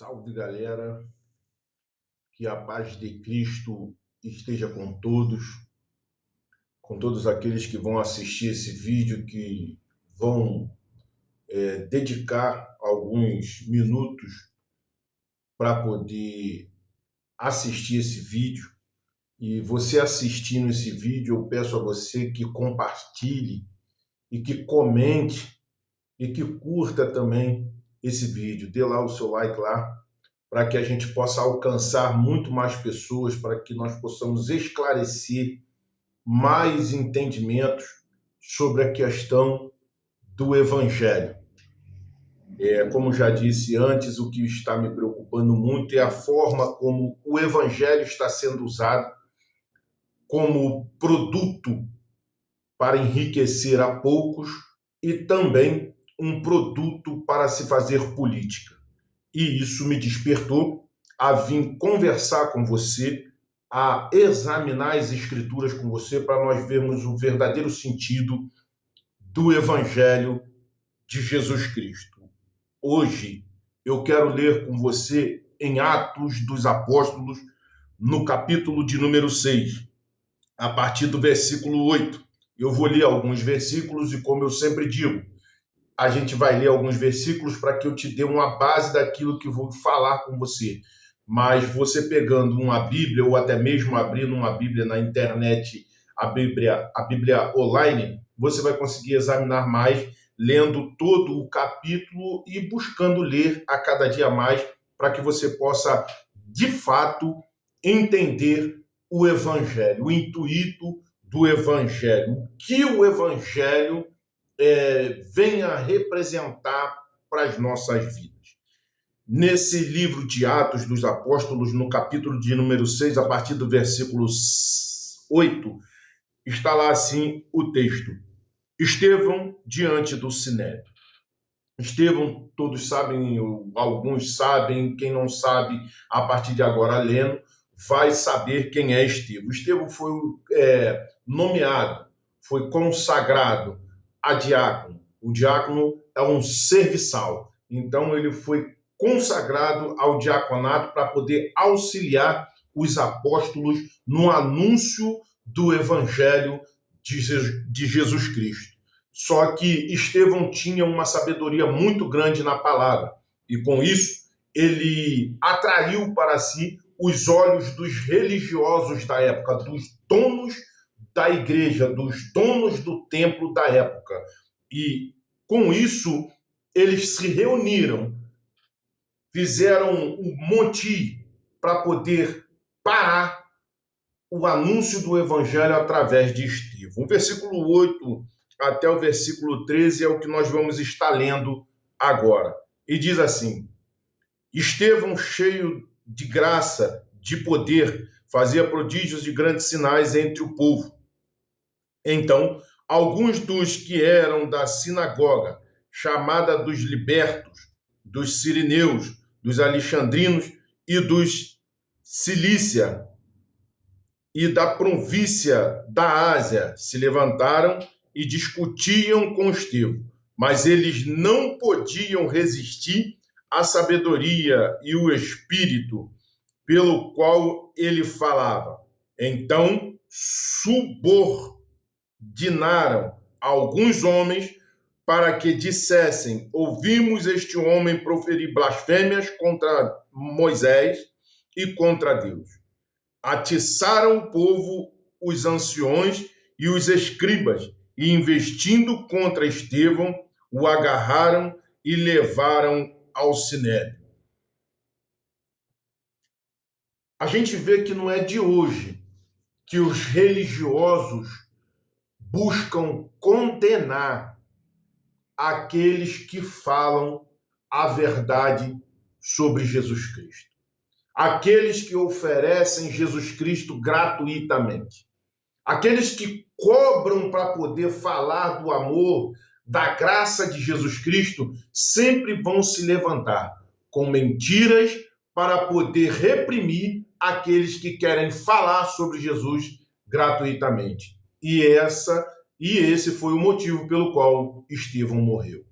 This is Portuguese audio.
Salve, galera, que a paz de Cristo esteja com todos aqueles que vão assistir esse vídeo, que vão dedicar alguns minutos para poder assistir esse vídeo. E você assistindo esse vídeo, eu peço a você que compartilhe e que comente e que curta também esse vídeo. Dê lá o seu like lá, para que a gente possa alcançar muito mais pessoas, para que nós possamos esclarecer mais entendimentos sobre a questão do Evangelho. Como já disse antes, o que está me preocupando muito é a forma como o Evangelho está sendo usado como produto para enriquecer a poucos e também um produto para se fazer política. E isso me despertou a vir conversar com você, a examinar as Escrituras com você, para nós vermos o verdadeiro sentido do Evangelho de Jesus Cristo. Hoje eu quero ler com você em Atos dos Apóstolos, no capítulo de número 6, a partir do versículo 8. Eu vou ler alguns versículos e, como eu sempre digo, a gente vai ler alguns versículos para que eu te dê uma base daquilo que eu vou falar com você. Mas você pegando uma Bíblia, ou até mesmo abrindo uma Bíblia na internet, a Bíblia online, você vai conseguir examinar mais, lendo todo o capítulo e buscando ler a cada dia mais, para que você possa, de fato, entender o Evangelho, o intuito do Evangelho, o que o Evangelho venha representar para as nossas vidas. Nesse livro de Atos dos Apóstolos, no capítulo de número 6, a partir do versículo 8, está lá assim o texto. Estevão diante do Sinédrio. Estevão, todos sabem, alguns sabem, quem não sabe, a partir de agora lendo, vai saber quem é Estevão. Estevão foi nomeado, foi consagrado a diácono. O diácono é um serviçal. Então, ele foi consagrado ao diaconato para poder auxiliar os apóstolos no anúncio do Evangelho de Jesus Cristo. Só que Estevão tinha uma sabedoria muito grande na palavra. E, com isso, ele atraiu para si os olhos dos religiosos da época, dos donos da igreja, dos donos do templo da época. E, com isso, eles se reuniram, fizeram um monte para poder parar o anúncio do Evangelho através de Estevão. O versículo 8 até o versículo 13 é o que nós vamos estar lendo agora. E diz assim: Estevão, cheio de graça, de poder, fazia prodígios e grandes sinais entre o povo. Então, alguns dos que eram da sinagoga, chamada dos libertos, dos sirineus, dos alexandrinos e dos Cilícia e da província da Ásia, se levantaram e discutiam com Estevão, mas eles não podiam resistir à sabedoria e o espírito pelo qual ele falava. Então, subordinaram alguns homens para que dissessem: ouvimos este homem proferir blasfêmias contra Moisés e contra Deus. Atiçaram o povo, os anciões e os escribas, e, investindo contra Estevão, o agarraram e levaram ao sinédrio. A gente vê que não é de hoje que os religiosos buscam condenar aqueles que falam a verdade sobre Jesus Cristo. Aqueles que oferecem Jesus Cristo gratuitamente. Aqueles que cobram para poder falar do amor, da graça de Jesus Cristo, sempre vão se levantar com mentiras para poder reprimir aqueles que querem falar sobre Jesus gratuitamente. E esse foi o motivo pelo qual Estevão morreu.